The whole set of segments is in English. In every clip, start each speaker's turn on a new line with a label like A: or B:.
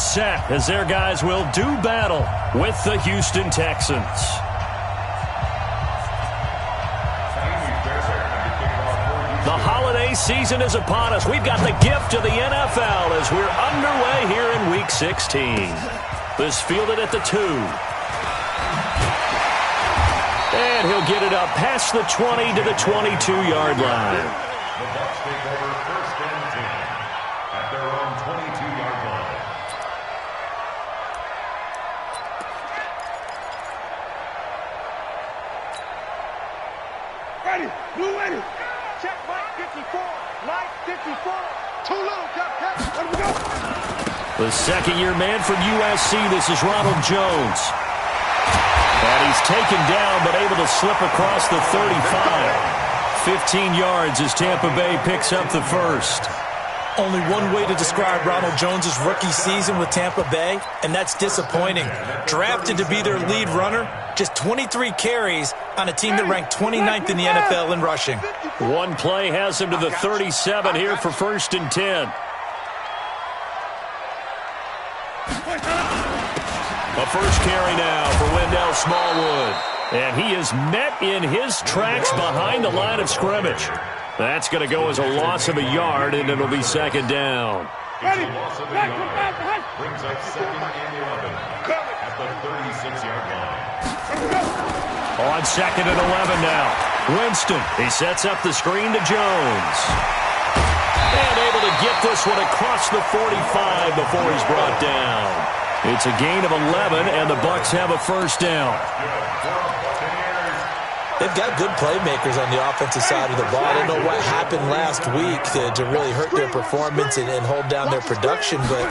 A: set as their guys will do battle with the Houston Texans. The holiday season is upon us. We've got the gift of the NFL as we're underway here in Week 16. This fielded at the 2. And he'll get it up past the 20 to the 22-yard line.
B: The Bucs take over 1st and 10 at their own 22-yard line.
C: Ready, blue ready. Check Mike 54, Mike 54. Too little, Captain. Let him go.
A: The second-year man from USC, this is Ronald Jones. And he's taken down, but able to slip across the 35. 15 yards as Tampa Bay picks up the first.
D: Only one way to describe Ronald Jones' rookie season with Tampa Bay, and that's disappointing. Drafted to be their lead runner, just 23 carries on a team that ranked 29th in the NFL in rushing.
A: One play has him to the 37 here for 1st and 10. A first carry now for Wendell Smallwood. And he is met in his tracks behind the line of scrimmage. That's going to go as a loss of a yard, and it'll be 2nd down.
B: It's a loss of a yard. Brings up 2nd and 11 at the 36-yard line.
A: On 2nd and 11 now. Winston, he sets up the screen to Jones. And able to get this one across the 45 before he's brought down. It's a gain of 11, and the Bucs have a first down.
D: They've got good playmakers on the offensive side of the ball. I don't know what happened last week to really hurt their performance and hold down their production, but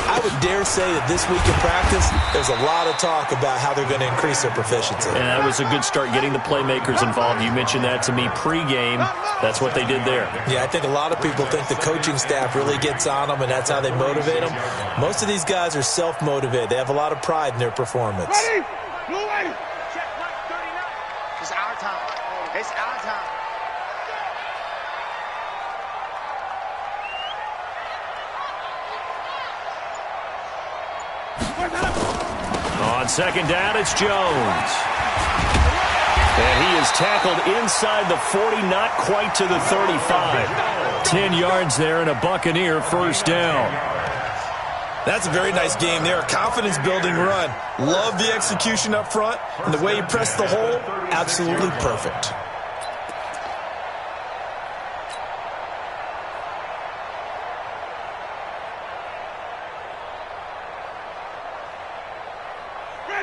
D: I would dare say that this week in practice, there's a lot of talk about how they're going to increase their proficiency.
A: And that was a good start, getting the playmakers involved. You mentioned that to me pregame. That's what they did there.
D: Yeah, I think a lot of people think the coaching staff really gets on them, and that's how they motivate them. Most of these guys are self-motivated. They have a lot of pride in their performance.
C: Ready, blue ready.
E: It's our time. It's our time.
A: On 2nd down, it's Jones. And he is tackled inside the 40, not quite to the 35. 10 yards there and a Buccaneer first down.
D: That's a very nice game there. A confidence-building run. Love the execution up front, and the way he pressed the hole, absolutely perfect.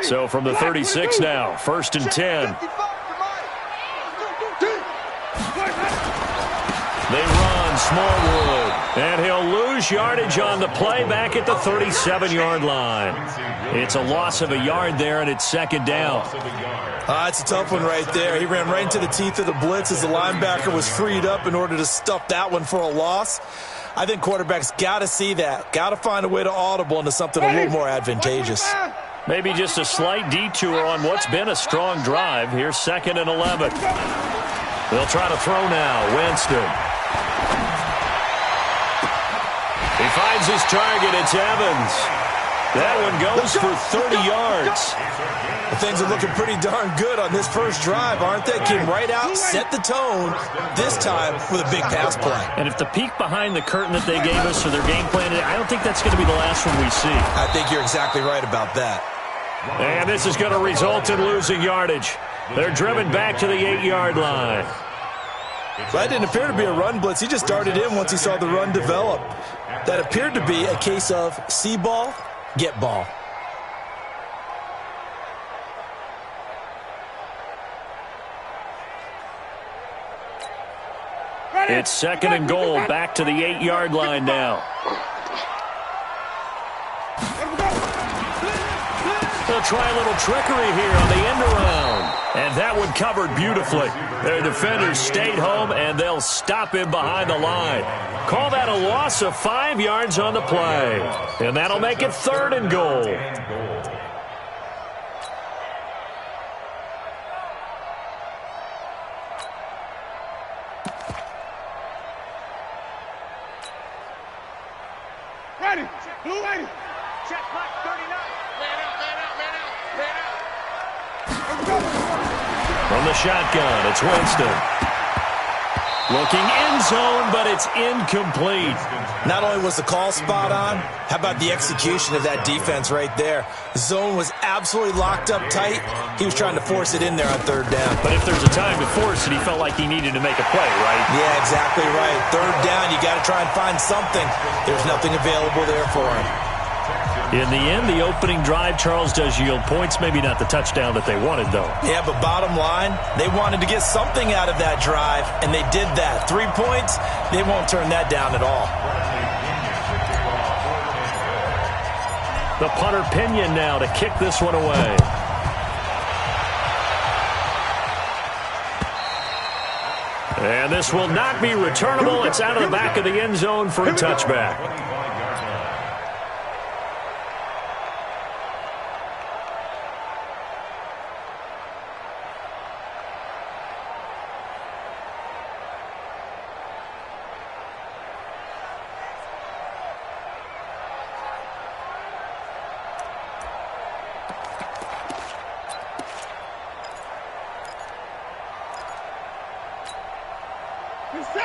A: So from the 36 now, 1st and 10. They run Smallwood, and he'll lose yardage on the play back at the 37-yard line. It's a loss of a yard there, and it's 2nd down.
D: It's a tough one right there. He ran right into the teeth of the blitz as the linebacker was freed up in order to stuff that one for a loss. I think quarterbacks got to see that. Got to find a way to audible into something a little more advantageous.
A: Maybe just a slight detour on what's been a strong drive. Here's 2nd and 11. They'll try to throw now. Winston. He finds his target. It's Evans. That one goes for 30 yards.
D: Well, things are looking pretty darn good on this first drive, aren't they? Came right out, set the tone, this time with a big pass play.
A: And if the peek behind the curtain that they gave us or their game plan, I don't think that's going to be the last one we see.
D: I think you're exactly right about that.
A: And this is going to result in losing yardage. They're driven back to the 8-yard line.
D: That didn't appear to be a run blitz. He just darted in once he saw the run develop. That appeared to be a case of see ball, get ball.
A: It's 2nd and goal, back to the 8-yard line now. They'll try a little trickery here on the end around. And that one covered beautifully. Their defenders stayed home, and they'll stop him behind the line. Call that a loss of 5 yards on the play. And that'll make it 3rd and goal.
C: Ready, blue ready. Check Mike, 39. Man out, man out, man out, man out.
A: From the shotgun, it's Winston. Looking end zone, but it's incomplete.
D: Not only was the call spot on, how about the execution of that defense right there? Zone was absolutely locked up tight. He was trying to force it in there on third down.
A: But if there's a time to force it, he felt like he needed to make a play, right?
D: Yeah, exactly right. Third down, you got to try and find something. There's nothing available there for him.
A: In the end, the opening drive, Charles, does yield points. Maybe not the touchdown that they wanted, though.
D: Yeah, but bottom line, they wanted to get something out of that drive, and they did that. 3 points, they won't turn that down at all.
A: The punter Pinion now to kick this one away. And this will not be returnable. It's out of the back of the end zone for a touchback.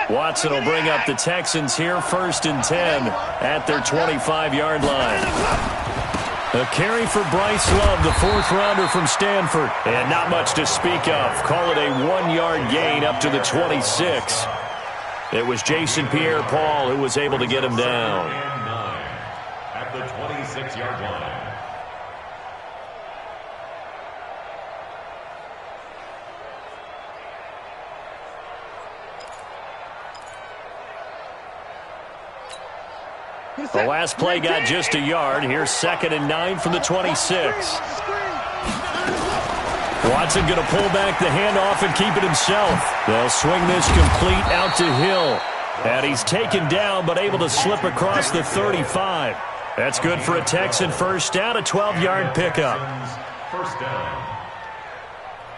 A: Watson will bring up the Texans here, 1st and 10 at their 25-yard line. A carry for Bryce Love, the 4th-rounder from Stanford. And not much to speak of. Call it a 1-yard gain up to the 26. It was Jason Pierre-Paul who was able to get him down.
B: At the 26-yard line.
A: The last play got just a yard. Here's 2nd and 9 from the 26. Watson going to pull back the handoff and keep it himself. They'll swing this complete out to Hill. And he's taken down but able to slip across the 35. That's good for a Texan first down, a 12-yard pickup.
B: First down.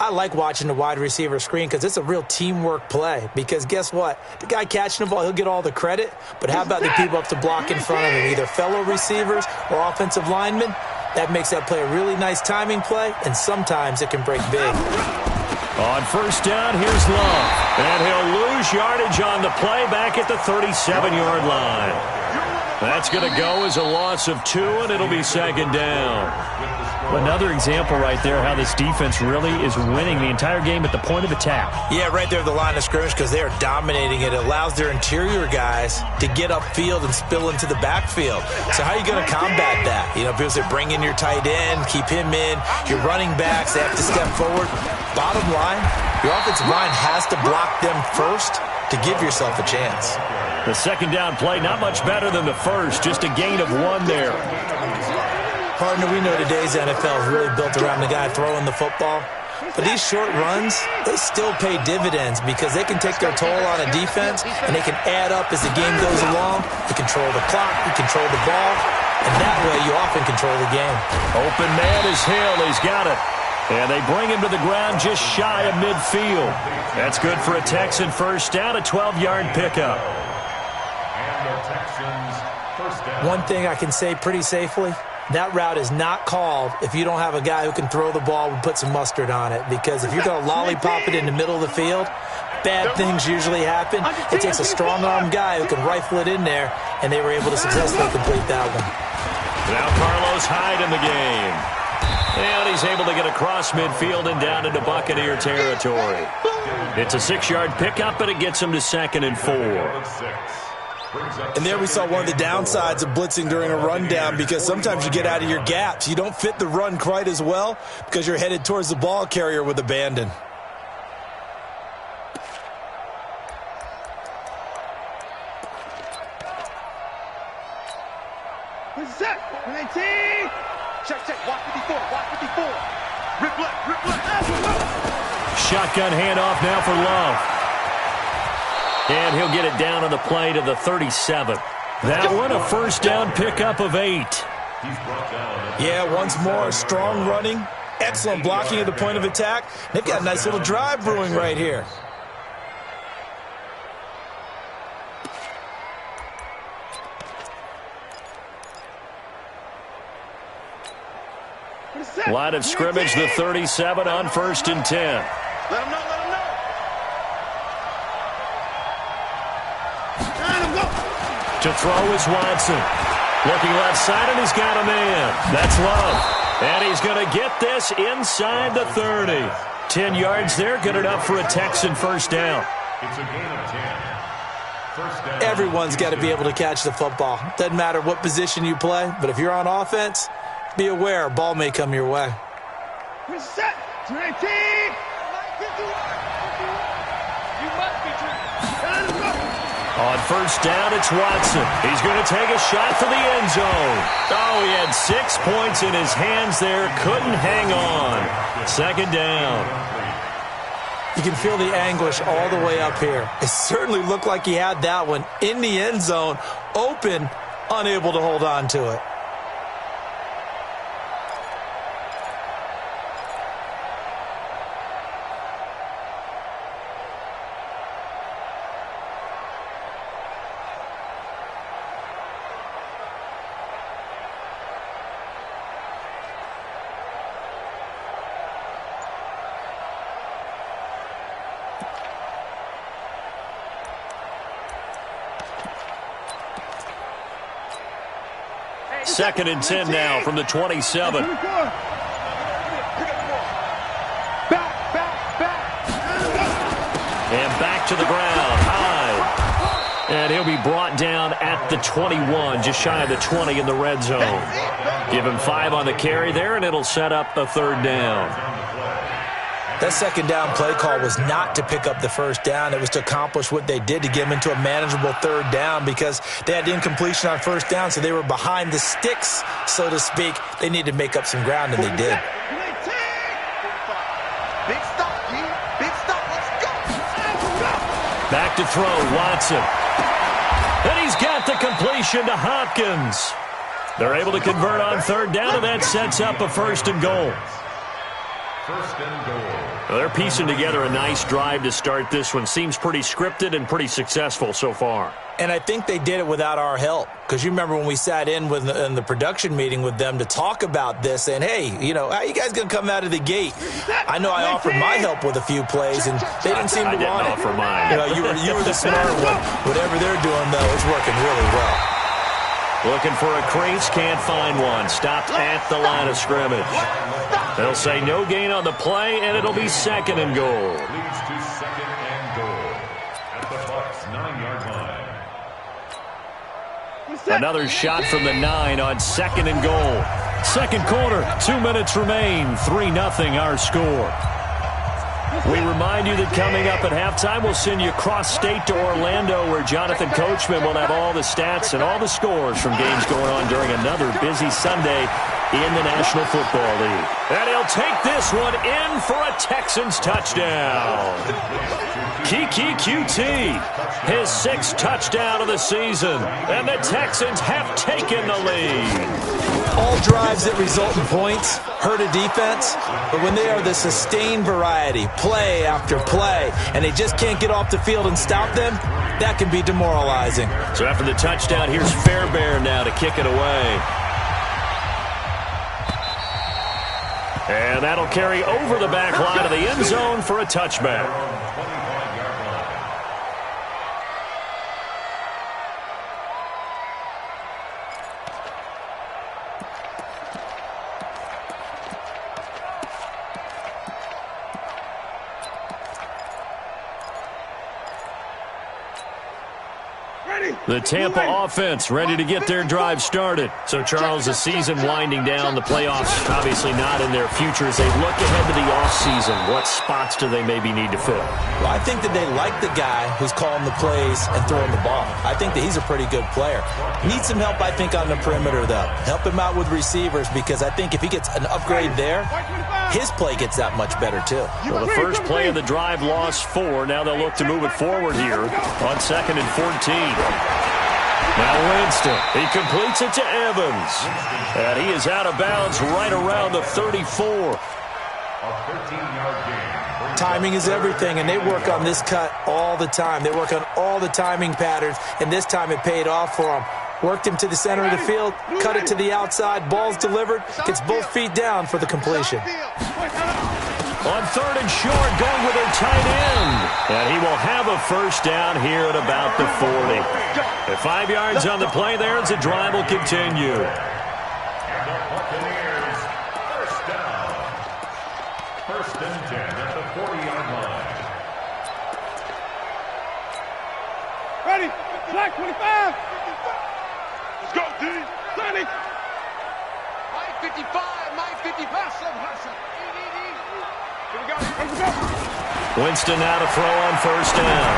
D: I like watching the wide receiver screen because it's a real teamwork play. Because guess what? The guy catching the ball, he'll get all the credit. But how about the people up to block in front of him, either fellow receivers or offensive linemen? That makes that play a really nice timing play, and sometimes it can break big.
A: On first down, here's Love. And he'll lose yardage on the play back at the 37-yard line. That's going to go as a loss of 2, and it'll be 2nd down. Another example right there how this defense really is winning the entire game at the point of attack.
D: Yeah, right there at the line of scrimmage because they are dominating it. It allows their interior guys to get upfield and spill into the backfield. So how are you going to combat that? You know, because they bring in your tight end, keep him in. Your running backs, they have to step forward. Bottom line, your offensive line has to block them first to give yourself a chance.
A: The 2nd down play, not much better than the first, just a gain of 1 there.
D: Partner, we know today's NFL is really built around the guy throwing the football. But these short runs, they still pay dividends because they can take their toll on a defense and they can add up as the game goes along. You control the clock, you control the ball, and that way you often control the game.
A: Open man is Hill. He's got it. And they bring him to the ground just shy of midfield. That's good for a Texan first down, a 12-yard pickup.
B: And the Texans first down.
D: One thing I can say pretty safely, that route is not called if you don't have a guy who can throw the ball and put some mustard on it. Because if you're going to lollipop it in the middle of the field, bad things usually happen. It takes a strong-armed guy who can rifle it in there, and they were able to successfully complete that one.
A: Now Carlos Hyde in the game. And he's able to get across midfield and down into Buccaneer territory. It's a 6-yard pickup, and it gets him to 2nd and 4.
D: And there we saw one of the downsides of blitzing during a rundown because sometimes you get out of your gaps. You don't fit the run quite as well because you're headed towards the ball carrier with abandon.
C: What's that? 19. Check, check. Watch 54. Watch 54. Rip left. Rip left.
A: Shotgun handoff now for Love. And he'll get it down on the play to the 37. That one, a first down pickup of 8.
D: Yeah, once more, strong running, excellent blocking at the point of attack. They've got a nice little drive brewing right here.
A: Line of scrimmage, the 37 on 1st and 10.
C: Let him know, let him know. Let him go.
A: To throw is Watson. Looking left side, and he's got a man. That's Love. And he's going to get this inside the 30. 10 yards there, good enough for a Texan first down.
B: It's a gain of 10. First down.
D: Everyone's got to be able to catch the football. Doesn't matter what position you play, but if you're on offense, be aware a ball may come your way.
C: Reset. 19. You must be true.
A: On first down, it's Watson. He's going to take a shot for the end zone. Oh, he had 6 points in his hands there. Couldn't hang on. Second down.
D: You can feel the anguish all the way up here. It certainly looked like he had that one in the end zone, open, unable to hold on to it.
A: Second and 10 now from the 27.
C: Back.
A: And back to the ground. High. And he'll be brought down at the 21, just shy of the 20 in the red zone. Give him 5 on the carry there, and it'll set up a third down.
D: That second down play call was not to pick up the first down. It was to accomplish what they did, to get them into a manageable third down, because they had incompletion on first down, so they were behind the sticks, so to speak. They needed to make up some ground, and they did.
E: Big stop, G. Big stop. Let's go.
A: Back to throw, Watson. And he's got the completion to Hopkins. They're able to convert on third down, and that sets up a first and goal.
B: First and goal.
A: Well, they're piecing together a nice drive to start this one. Seems pretty scripted and pretty successful so far.
D: And I think they did it without our help, because you remember when we sat in the production meeting with them to talk about this, and hey, you know, how you guys going to come out of the gate? I know I offered my help with a few plays, and they didn't seem to want it.
A: I didn't offer mine.
D: You know, you were the smart one. Whatever they're doing, though, it's working really well.
A: Looking for a crease, can't find one. Stopped at the line of scrimmage. They'll say no gain on the play, and it'll be second and goal.
B: Leads to second and goal. At the Bucs' 9-yard line.
A: Another shot from the 9 on second and goal. Second quarter, 2 minutes remain. 3-0 our score. We remind you that coming up at halftime, we'll send you cross-state to Orlando, where Jonathan Coachman will have all the stats and all the scores from games going on during another busy Sunday in the National Football League. And he'll take this one in for a Texans touchdown. Kiki QT, his 6th touchdown of the season, and the Texans have taken the lead.
D: All drives that result in points hurt a defense, but when they are the sustained variety, play after play, and they just can't get off the field and stop them, that can be demoralizing.
A: So after the touchdown, here's Fairbairn now to kick it away. And that'll carry over the back line of the end zone for a touchback. The Tampa offense ready to get their drive started. So, Charles, the season winding down, the playoffs obviously not in their future. As they look ahead to the offseason, what spots do they maybe need to fill?
D: Well, I think that they like the guy who's calling the plays and throwing the ball. I think that he's a pretty good player. Needs some help, I think, on the perimeter, though. Help him out with receivers, because I think if he gets an upgrade there, his play gets that much better, too.
A: Well, the first play of the drive lost 4. Now they'll look to move it forward here on 2nd and 14. Now Winston, he completes it to Evans. And he is out of bounds right around the 34.
B: A 13-yard gain.
D: Timing is everything, and they work on this cut all the time. They work on all the timing patterns, and this time it paid off for them. Worked him to the center of the field, cut it to the outside, ball's delivered, gets both feet down for the completion.
A: On 3rd and short, going with their tight end. And he will have a first down here at about the 40. At 5 yards on the play there as the drive will continue.
B: And the Buccaneers, first down. 1st and 10 at the 40-yard line.
C: Ready? Flag 25. Let's go, D. 30.
E: My 55, my 50. Hustle. Here we go.
A: Winston now to throw on 1st down.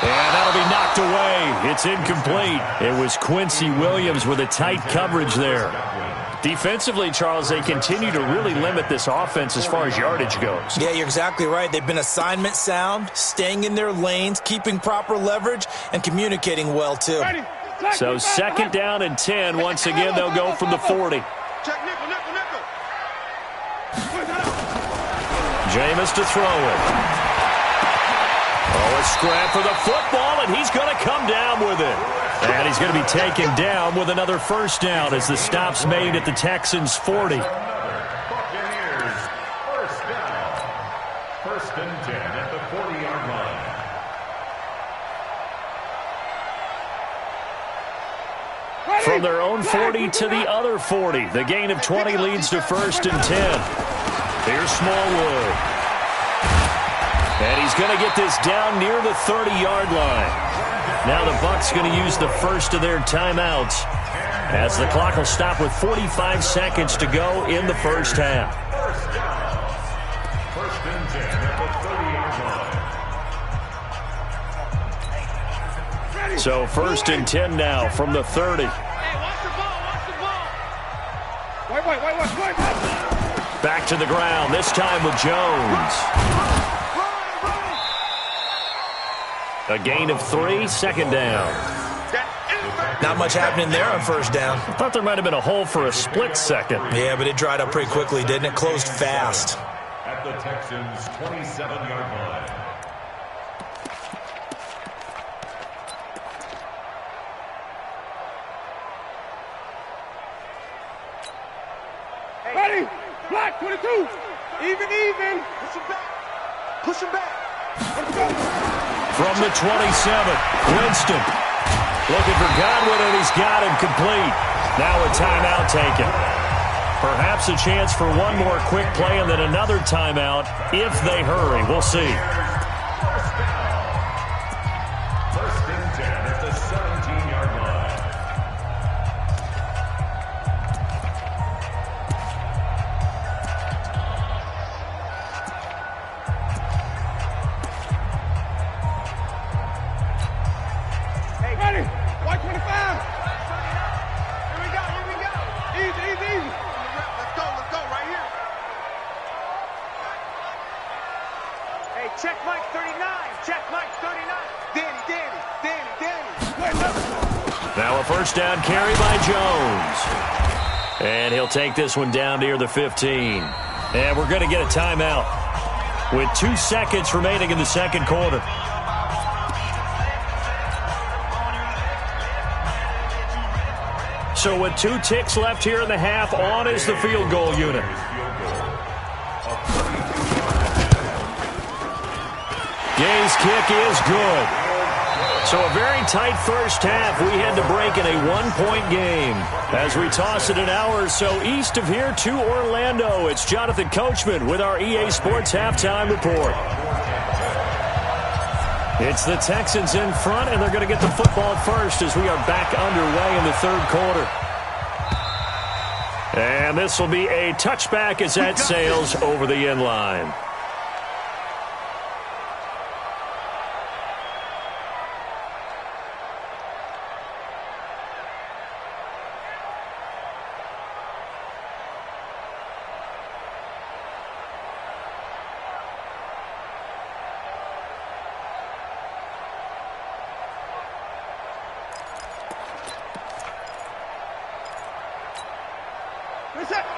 A: And that'll be knocked away. It's incomplete. It was Quincy Williams with a tight coverage there. Defensively, Charles, they continue to really limit this offense as far as yardage goes.
D: Yeah, you're exactly right. They've been assignment sound, staying in their lanes, keeping proper leverage, and communicating well, too.
A: So 2nd down and 10. Once again, they'll go from the 40.
C: Check nickel.
A: Jameis to throw it. Oh, a scrap for the football, and he's going to come down with it. And he's going to be taken down with another first down as the stop's made at the Texans' 40.
B: Buccaneers, first down. 1st and 10 at the 40-yard line.
A: From their own 40 to the other 40. The gain of 20 leads to 1st and 10. Here's Smallwood. And he's going to get this down near the 30-yard line. Now the Bucs going to use the first of their timeouts as the clock will stop with 45 seconds to go in the first half.
B: First down. 1st and 10 at the 30-yard line.
A: So 1st and 10 now from the 30.
E: Hey, watch the ball.
C: Wait.
A: Back to the ground, this time with Jones. A gain of 3, 2nd down.
D: Not much happening there on 1st down.
A: I thought there might have been a hole for a split second.
D: Yeah, but it dried up pretty quickly, didn't it? Closed fast.
B: At the Texans' 27-yard line.
C: Ready? Flag 22. Even. Push him back. Let's go.
A: From the 27, Winston looking for Godwin, and he's got him complete. Now a timeout taken. Perhaps a chance for one more quick play and then another timeout if they hurry. We'll see.
B: First down. 1st and 10 at the 17-yard line.
C: Ready? White 25.
E: Here we go.
C: Easy.
E: Let's go right here. Hey, check Mike 39. Check Mike 39. Danny.
A: Now a first down carry by Jones. And he'll take this one down near the 15. And we're going to get a timeout with 2 seconds remaining in the second quarter. So with 2 ticks left here in the half, on is the field goal unit. Gay's kick is good. So a very tight first half. We had to break in a 1-point game. As we toss it an hour or so east of here to Orlando, it's Jonathan Coachman with our EA Sports Halftime Report. It's the Texans in front, and they're going to get the football first as we are back underway in the third quarter. And this will be a touchback as that sails over the end line.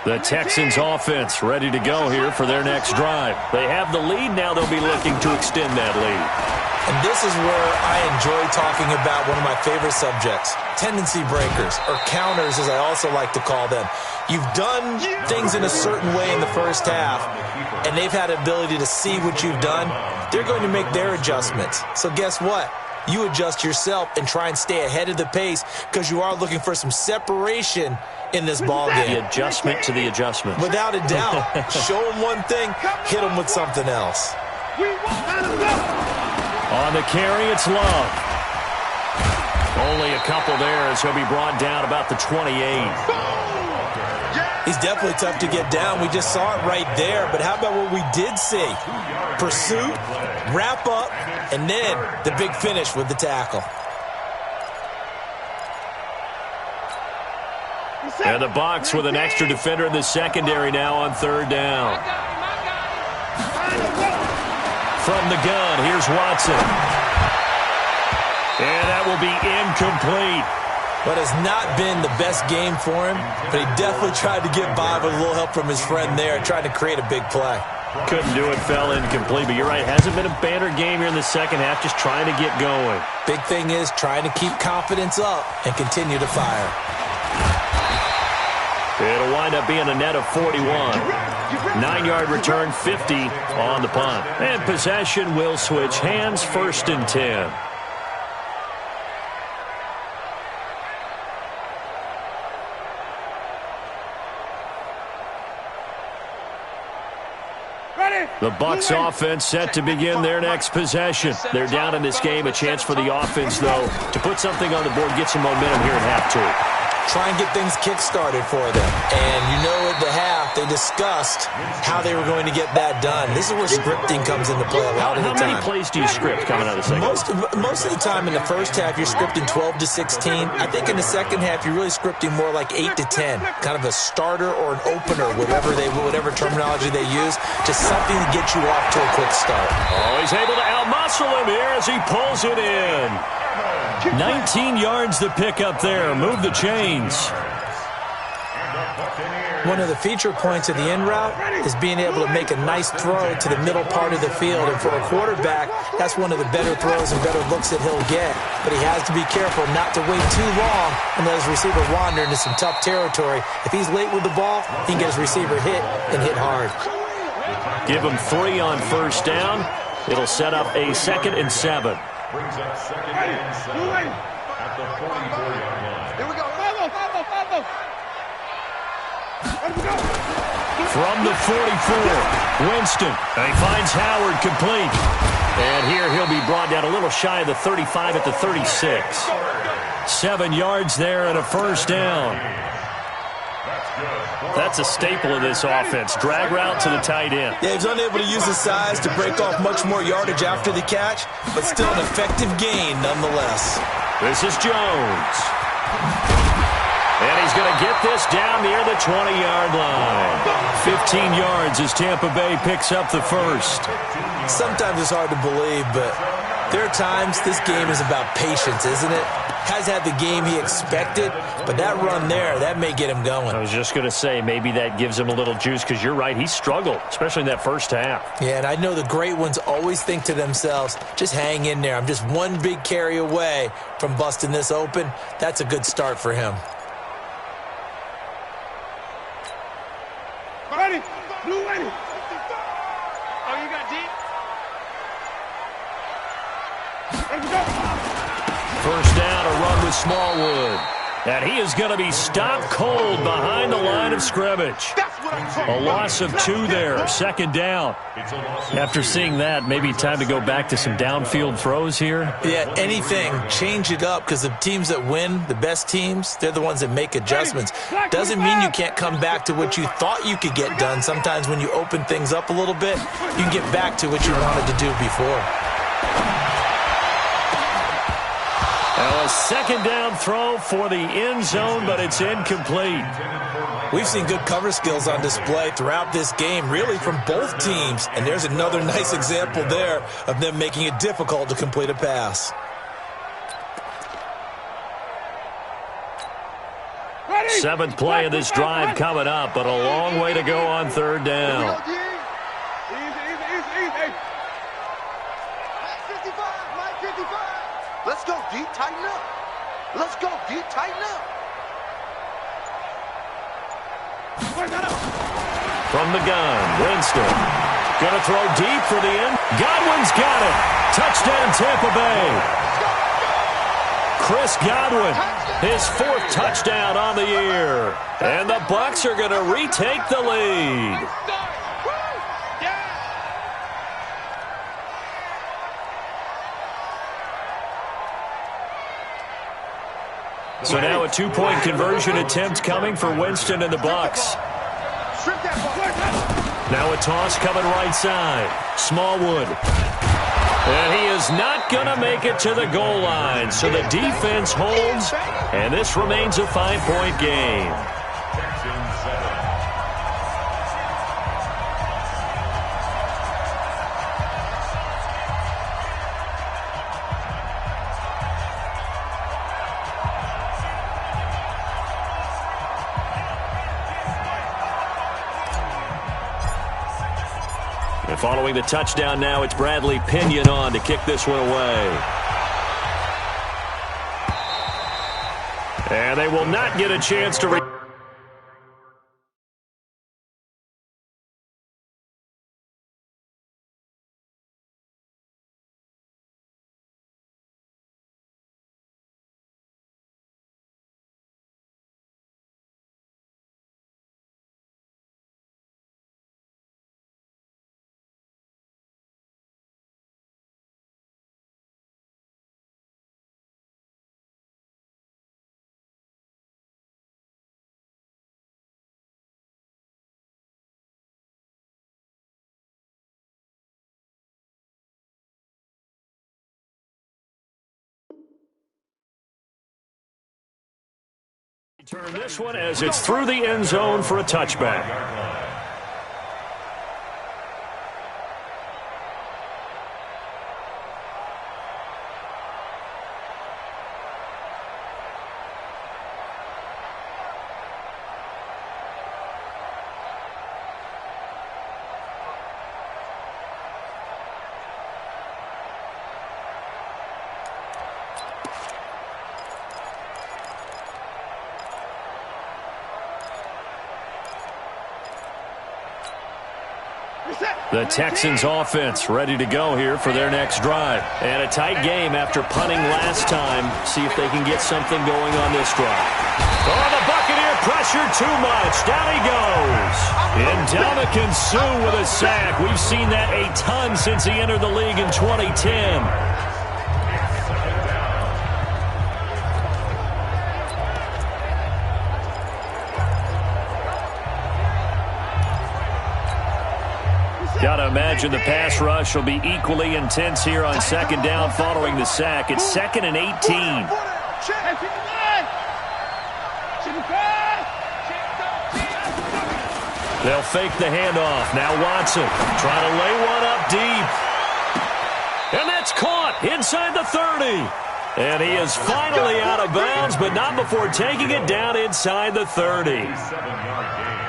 A: The Texans offense ready to go here for their next drive. They have the lead. Now they'll be looking to extend that lead.
D: And this is where I enjoy talking about one of my favorite subjects, tendency breakers, or counters as I also like to call them. You've done things in a certain way in the first half, and they've had the ability to see what you've done. They're going to make their adjustments. So guess what? You adjust yourself and try and stay ahead of the pace because you are looking for some separation in this ball game.
A: The adjustment to the adjustment.
D: Without a doubt. Show them one thing, hit them with something else.
A: On the carry, it's Love. Only a couple there as he'll be brought down about the 28.
D: He's definitely tough to get down. We just saw it right there. But how about what we did see? Pursuit, wrap up, and then the big finish with the tackle.
A: And the Bucs with an extra defender in the secondary now on third down. From the gun, here's Watson. And that will be incomplete.
D: But it's not been the best game for him, but he definitely tried to get by with a little help from his friend there, trying to create a big play.
A: Couldn't do it, fell incomplete, but you're right, hasn't been a banner game here in the second half, just trying to get going.
D: Big thing is trying to keep confidence up and continue to fire.
A: It'll wind up being a net of 41. 9-yard return, 50 on the punt. And possession will switch hands, 1st and 10. The Bucs offense set to begin their next possession. They're down in this game. A chance for the offense, though, to put something on the board, get some momentum here at half 2.
D: Try and get things kick-started for them. And you know at the half, they discussed how they were going to get that done. This is where scripting comes into play a lot of the time.
A: How many plays do you script coming out of the second half?
D: Most of the time in the first half, you're scripting 12 to 16. I think in the second half, you're really scripting more like 8 to 10. Kind of a starter or an opener, whatever terminology they use. Just something to get you off to a quick start.
A: Oh, he's able to outmuscle him here as he pulls it in. 19 yards to pick up there. Move the chains.
D: One of the feature points of the in route is being able to make a nice throw to the middle part of the field. And for a quarterback, that's one of the better throws and better looks that he'll get. But he has to be careful not to wait too long and let his receiver wander into some tough territory. If he's late with the ball, he can get his receiver hit and hit hard.
A: Give him 3 on 1st down. It'll set up a 2nd and 7.
B: Brings up 2nd and 7 at the 44-yard line.
C: Here we go. Follow.
A: From the 44, Winston. He finds Howard complete. And here he'll be brought down a little shy of the 35 at the 36. 7 yards there and a 1st down. That's a staple of this offense. Drag route to the tight end.
D: Yeah, he's unable to use his size to break off much more yardage after the catch, but still an effective gain nonetheless.
A: This is Jones. And he's going to get this down near the 20-yard line. 15 yards as Tampa Bay picks up the 1st.
D: Sometimes it's hard to believe, but there are times this game is about patience, isn't it? Has had the game he expected, but that run there, that may get him going.
A: I was just going to say, maybe that gives him a little juice, because you're right, he struggled, especially in that first half.
D: Yeah, and I know the great ones always think to themselves, just hang in there. I'm just one big carry away from busting this open. That's a good start for him.
C: Ready. Blue ready.
E: Oh, you got deep?
C: Ready to go.
A: First down, a run with Smallwood. And he is going to be stopped cold behind the line of scrimmage. A loss of 2 there, 2nd down. After seeing that, maybe time to go back to some downfield throws here.
D: Yeah, anything. Change it up, because the teams that win, the best teams, they're the ones that make adjustments. Doesn't mean you can't come back to what you thought you could get done. Sometimes when you open things up a little bit, you can get back to what you wanted to do before.
A: Now a 2nd down throw for the end zone, but it's incomplete.
D: We've seen good cover skills on display throughout this game, really from both teams. And there's another nice example there of them making it difficult to complete a pass.
A: seventh play of this drive coming up, but a long way to go on third down.
C: Easy. 55.
E: Let's go, D. Tighten up. Let's go, D. Tighten up.
A: From the gun, Winston. Going to throw deep for the end. Godwin's got it. Touchdown, Tampa Bay. Chris Godwin, his fourth touchdown on the year. And the Bucs are going to retake the lead. So now a two-point conversion attempt coming for Winston and the Bucs. Now a toss coming right side. Smallwood. And he is not going to make it to the goal line. So the defense holds, and this remains a 5-point game. And following the touchdown now, it's Bradley Pinion on to kick this one away. And they will not get a chance to turn this one as it's through the end zone for a touchback. The Texans offense ready to go here for their next drive. And a tight game after punting last time. See if they can get something going on this drive. Oh, the Buccaneer pressure too much. Down he goes. Ndamukong Suh with a sack. We've seen that a ton since he entered the league in 2010. Got to imagine the pass rush will be equally intense here on second down following the sack. It's 2nd and 18. They'll fake the handoff. Now Watson trying to lay one up deep. And that's caught inside the 30. And he is finally out of bounds, but not before taking it down inside the 30.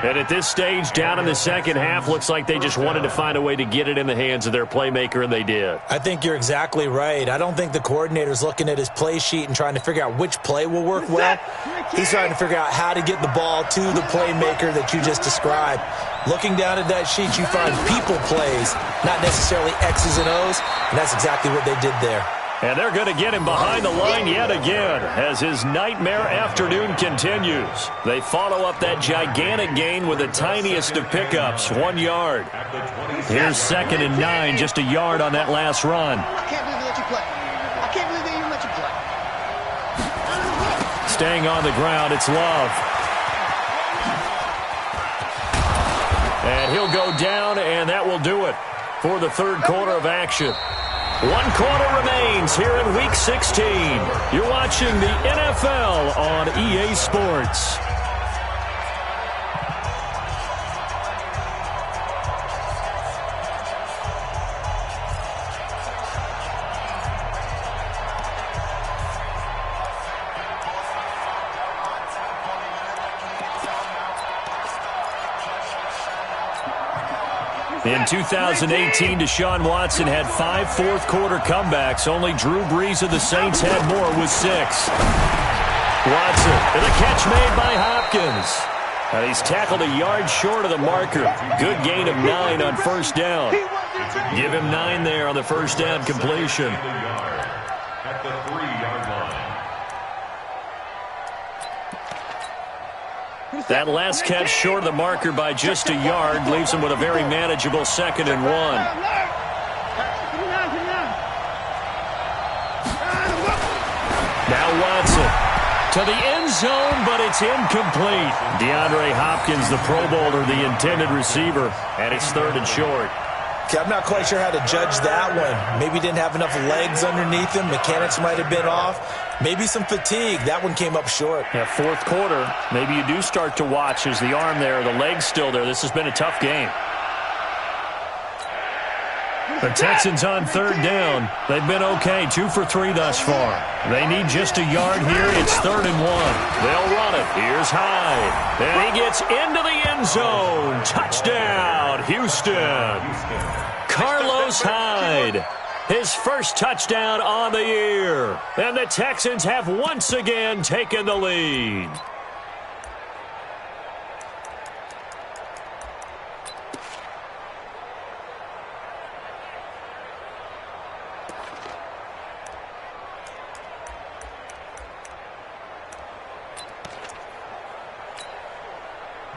A: And at this stage, down in the second half, looks like they just wanted to find a way to get it in the hands of their playmaker, and they did.
D: I think you're exactly right. I don't think the coordinator's looking at his play sheet and trying to figure out which play will work well. He's trying to figure out how to get the ball to the playmaker that you just described. Looking down at that sheet, you find people plays, not necessarily X's and O's, and that's exactly what they did there.
A: And they're going to get him behind the line yet again as his nightmare afternoon continues. They follow up that gigantic gain with the tiniest of pickups, 1 yard. Here's 2nd and 9, just a yard on that last run.
E: I can't believe they let you play. I can't believe they even let you play.
A: Staying on the ground, it's Love. And he'll go down, and that will do it for the third quarter of action. 1 quarter remains here in Week 16. You're watching the NFL on EA Sports. In 2018, Deshaun Watson had 5 fourth-quarter comebacks. Only Drew Brees of the Saints had more with 6. Watson, and a catch made by Hopkins. And he's tackled a yard short of the marker. Good gain of 9 on first down. Give him 9 there on the first down completion.
B: At the 3-yard line.
A: That last catch short of the marker by just a yard leaves him with a very manageable 2nd and 1. Now Watson to the end zone, but it's incomplete. DeAndre Hopkins, the Pro Bowler, the intended receiver, and it's 3rd and short.
D: Okay, I'm not quite sure how to judge that one. Maybe didn't have enough legs underneath him. Mechanics might have been off. Maybe some fatigue. That one came up short.
A: Yeah, 4th quarter, maybe you do start to watch. Is the arm there, the leg's still there? This has been a tough game. The Texans on 3rd down. They've been okay, 2 for 3 thus far. They need just a yard here. It's 3rd and 1. They'll run it. Here's Hyde. And he gets into the end zone. Touchdown, Houston. Carlos Hyde. His first touchdown on the year. And the Texans have once again taken the lead.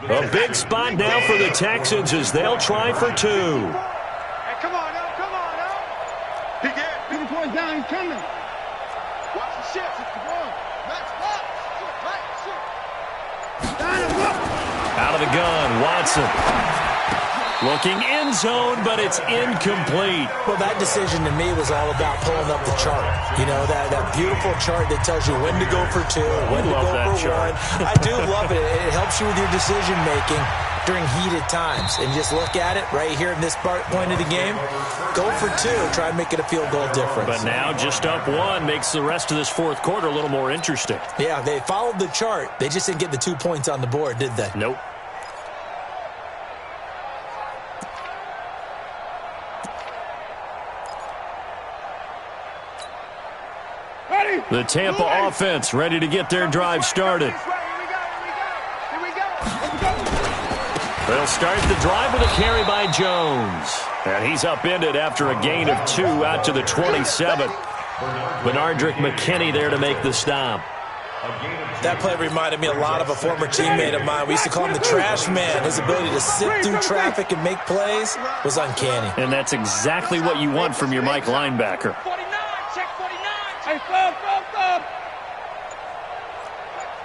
A: A big spot now for the Texans as they'll try for 2.
C: Hey, come on now, come on now. He get 3 points down, he's coming. Watch the shifts, it's the ball. Max,
A: out of the gun, Watson. Looking end zone, but it's incomplete.
D: Well, that decision to me was all about pulling up the chart. You know, that beautiful chart that tells you when to go for 2, when to go for 1. I do love it. It helps you with your decision-making during heated times. And just look at it right here in this point of the game. Go for 2. Try and make it a field goal difference.
A: But now just up 1 makes the rest of this 4th quarter a little more interesting.
D: Yeah, they followed the chart. They just didn't get the 2 points on the board, did they?
A: Nope. The Tampa offense ready to get their drive started. They'll start the drive with a carry by Jones. And he's upended after a gain of 2 out to the 27. Benardrick McKinney there to make the stop.
D: That play reminded me a lot of a former teammate of mine. We used to call him the trash man. His ability to sit through traffic and make plays was uncanny.
A: And that's exactly what you want from your Mike linebacker.
E: 49, check 49.
C: Hey, stop.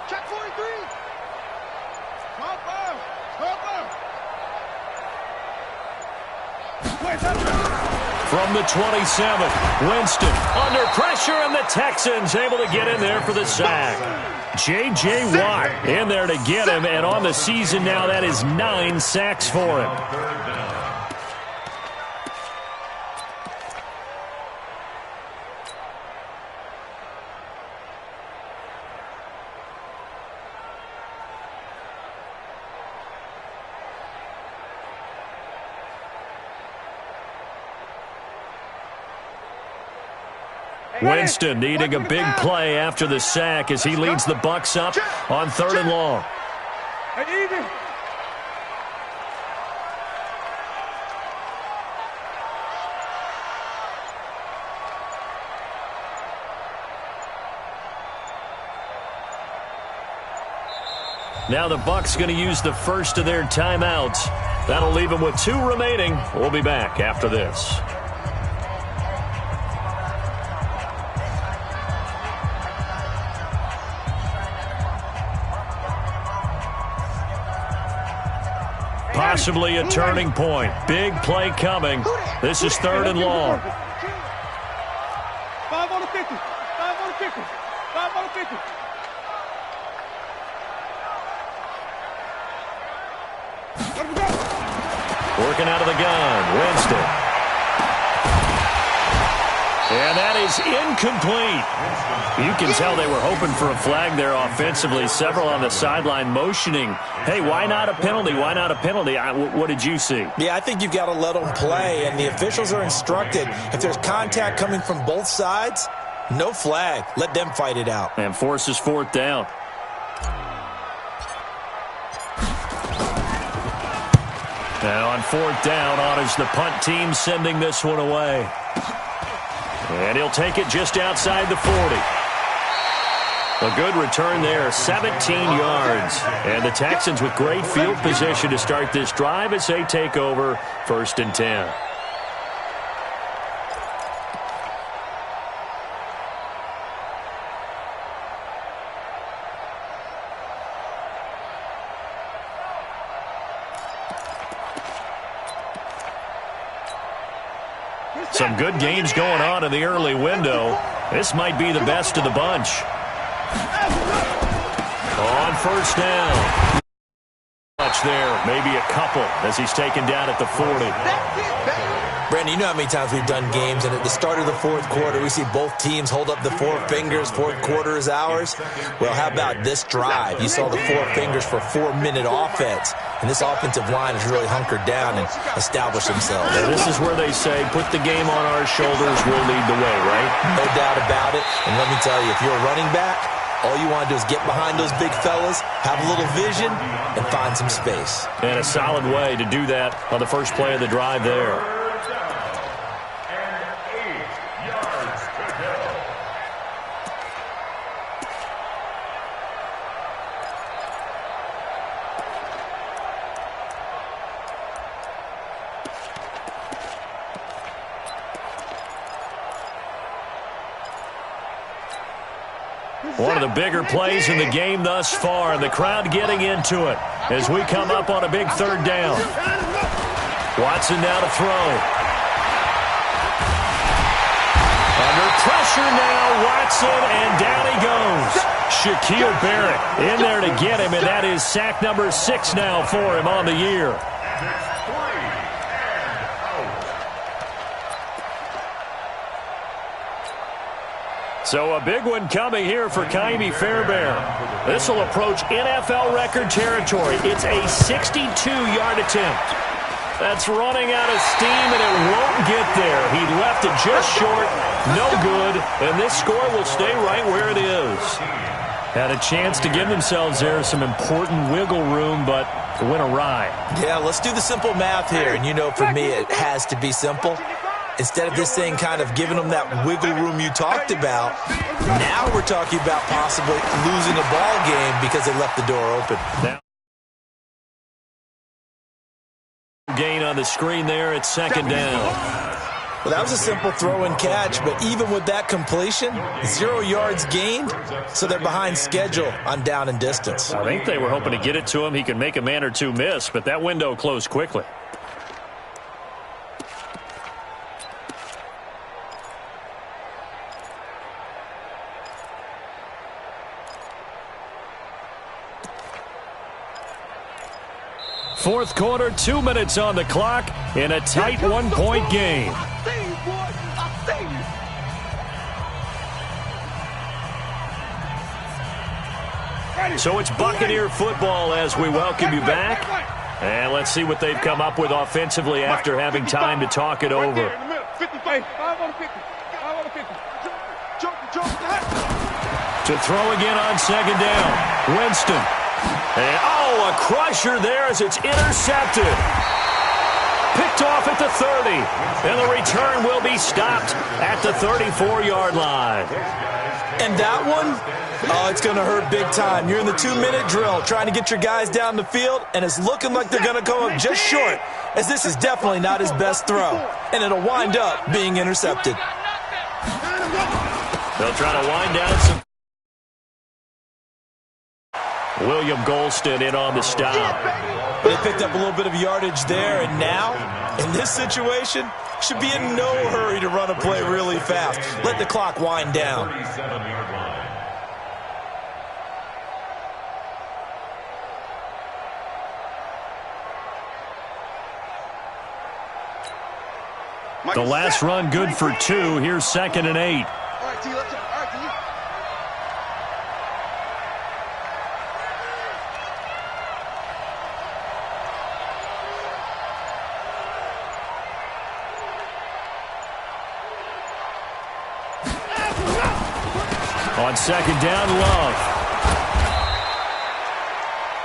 C: Check 43.
A: From the 27, Winston under pressure, and the Texans able to get in there for the sack. J.J. Watt in there to get him, and on the season now, that is 9 sacks for him. Winston needing a big play after the sack as he leads the Bucs up on 3rd and long. Now the Bucs going to use the first of their timeouts. That'll leave them with 2 remaining. We'll be back after this. Possibly a turning point. Big play coming. This is 3rd and long.
C: 5 on the 50. 5 on the 50. 5 on the 50.
A: Working out of the gun. Winston. And that is incomplete. You can tell they were hoping for a flag there offensively. Several on the sideline motioning, hey, why not a penalty? Why not a penalty? What did you see?
D: Yeah, I think you've got to let them play, and the officials are instructed. If there's contact coming from both sides, no flag. Let them fight it out.
A: And forces fourth down. Now on fourth down, on is the punt team sending this one away. And he'll take it just outside the 40. A good return there, 17 yards. And the Texans with great field position to start this drive as they take over 1st and 10. Some good games going on in the early window. This might be the best of the bunch. On first down. Touch there, maybe a couple as he's taken down at the 40.
D: Brandon, you know how many times we've done games, and at the start of the fourth quarter, we see both teams hold up the four fingers, fourth quarter is ours. Well, how about this drive? You saw the four fingers for a 4-minute offense, and this offensive line has really hunkered down and established themselves.
A: Yeah, this is where they say, put the game on our shoulders, we'll lead the way, right?
D: No doubt about it, and let me tell you, if you're a running back, all you want to do is get behind those big fellas, have a little vision, and find some space.
A: And a solid way to do that on the first play of the drive there. One of the bigger plays in the game thus far, and the crowd getting into it as we come up on a big third down. Watson now to throw. Under pressure now, Watson, and down he goes. Shaquille Barrett in there to get him, and that is sack number 6 now for him on the year. So a big one coming here for Ka'imi Fairbairn. This will approach NFL record territory. It's a 62-yard attempt. That's running out of steam, and it won't get there. He left it just short, no good, and this score will stay right where it is. Had a chance to give themselves there some important wiggle room, but it went awry.
D: Yeah, let's do the simple math here, and you know for me it has to be simple. Instead of this thing kind of giving them that wiggle room you talked about, now we're talking about possibly losing a ball game because they left the door open.
A: Now, gain on the screen there at second down.
D: Well, that was a simple throw and catch, but even with that completion, 0 yards gained, so they're behind schedule on down and distance.
A: I think they were hoping to get it to him. He could make a man or two miss, but that window closed quickly. Fourth quarter, 2 minutes on the clock in a tight one-point game. So it's Buccaneer football as we welcome you back. And let's see what they've come up with offensively after having time to talk it over. To throw again on second down, Winston. And, a crusher there as it's intercepted. Picked off at the 30. And the return will be stopped at the 34-yard line.
D: And that one, it's going to hurt big time. You're in the 2-minute drill trying to get your guys down the field, and it's looking like they're going to come up just short, as this is definitely not his best throw. And it'll wind up being intercepted.
A: They'll try to wind down some. William Golston in on the stop.
D: They picked up a little bit of yardage there, and now, in this situation, should be in no hurry to run a play really fast. Let the clock wind down.
A: The last run good for 2. Here's 2nd and 8.
C: All right, T, let's go. All right, T.
A: On 2nd down, Love.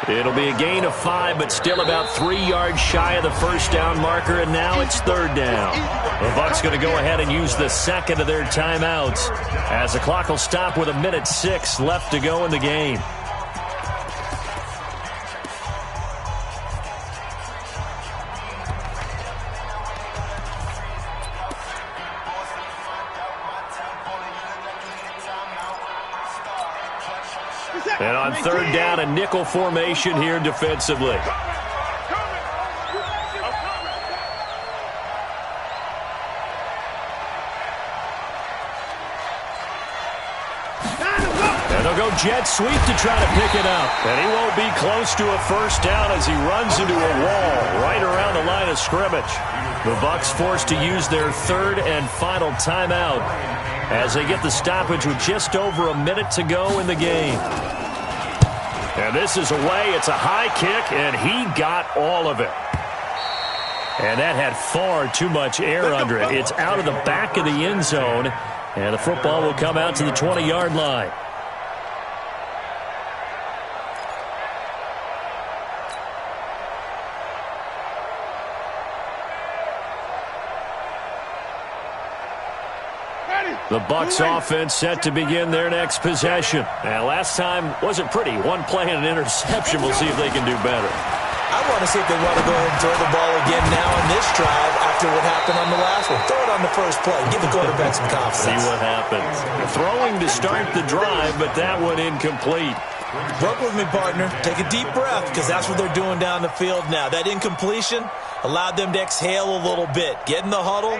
A: It'll be a gain of 5, but still about 3 yards shy of the first down marker, and now it's 3rd down. The Bucs going to go ahead and use the 2nd of their timeouts as the clock will stop with 1:06 left to go in the game. And on 3rd down, a nickel formation here defensively. And they'll go jet sweep to try to pick it up. And he won't be close to a first down as he runs into a wall right around the line of scrimmage. The Bucs forced to use their 3rd and final timeout as they get the stoppage with just over a minute to go in the game. And this is away. It's a high kick, and he got all of it. And that had far too much air under it. It's out of the back of the end zone, and the football will come out to the 20-yard line. The Bucs offense set to begin their next possession. And last time wasn't pretty. One play and an interception. We'll see if they can do better.
D: I want to see if they want to go ahead and throw the ball again now on this drive after what happened on the last one. Throw it on the first play. Give the quarterback some confidence.
A: See what happens. Throwing to start the drive, but that one incomplete.
D: Work with me, partner. Take a deep breath, because that's what they're doing down the field now. That incompletion allowed them to exhale a little bit. Get in the huddle,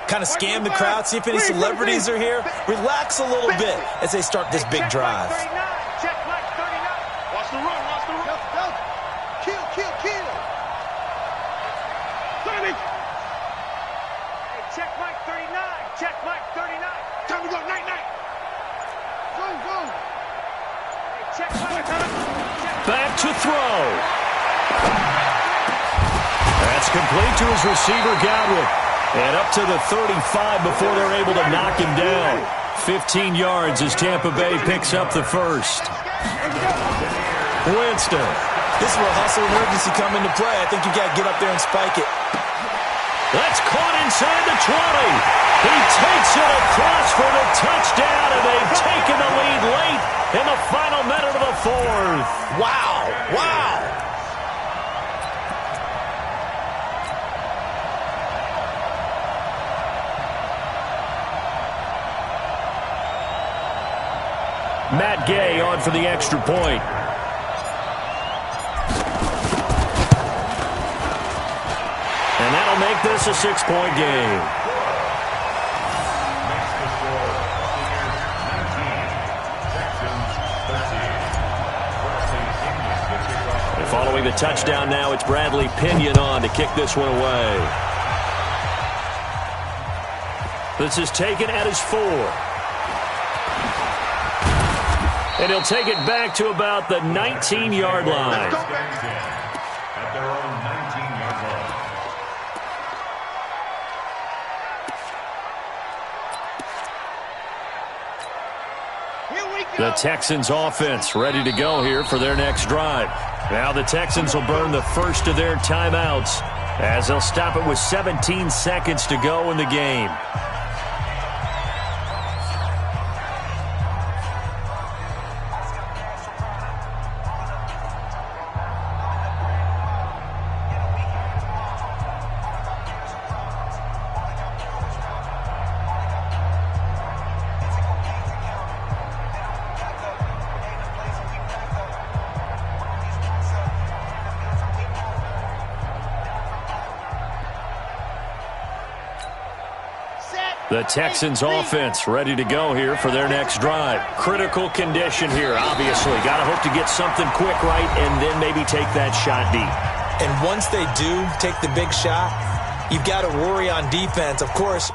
D: kind of scan the crowd, see if any celebrities are here. Relax a little bit as they start this big drive.
C: Check Mike 39. Watch the run, watch the run. Go. Kill. 30. Hey, check Mike 39. Check Mike 39. Time to go, night. Go. Hey, check Mike.
A: Back to throw. That's complete to his receiver, Godwin. And up to the 35 before they're able to knock him down. 15 yards as Tampa Bay picks up the first. Winston.
D: This is where hustle and urgency come into play. I think you got to get up there and spike it.
A: That's caught inside the 20. He takes it across for the touchdown, and they've taken the lead late in the final minute of the 4th.
D: Wow.
A: Matt Gay on for the extra point. And that'll make this a 6-point game. And following the touchdown now, it's Bradley Pinion on to kick this one away. This is taken at his 4. And he'll take it back to about the 19-yard line.
B: At their own 19-yard line.
A: The Texans offense ready to go here for their next drive. Now the Texans will burn the first of their timeouts as they'll stop it with 17 seconds to go in the game. The Texans offense ready to go here for their next drive. Critical condition here, obviously. Got to hope to get something quick right and then maybe take that shot deep.
D: And once they do take the big shot, you've got to worry on defense. Of course,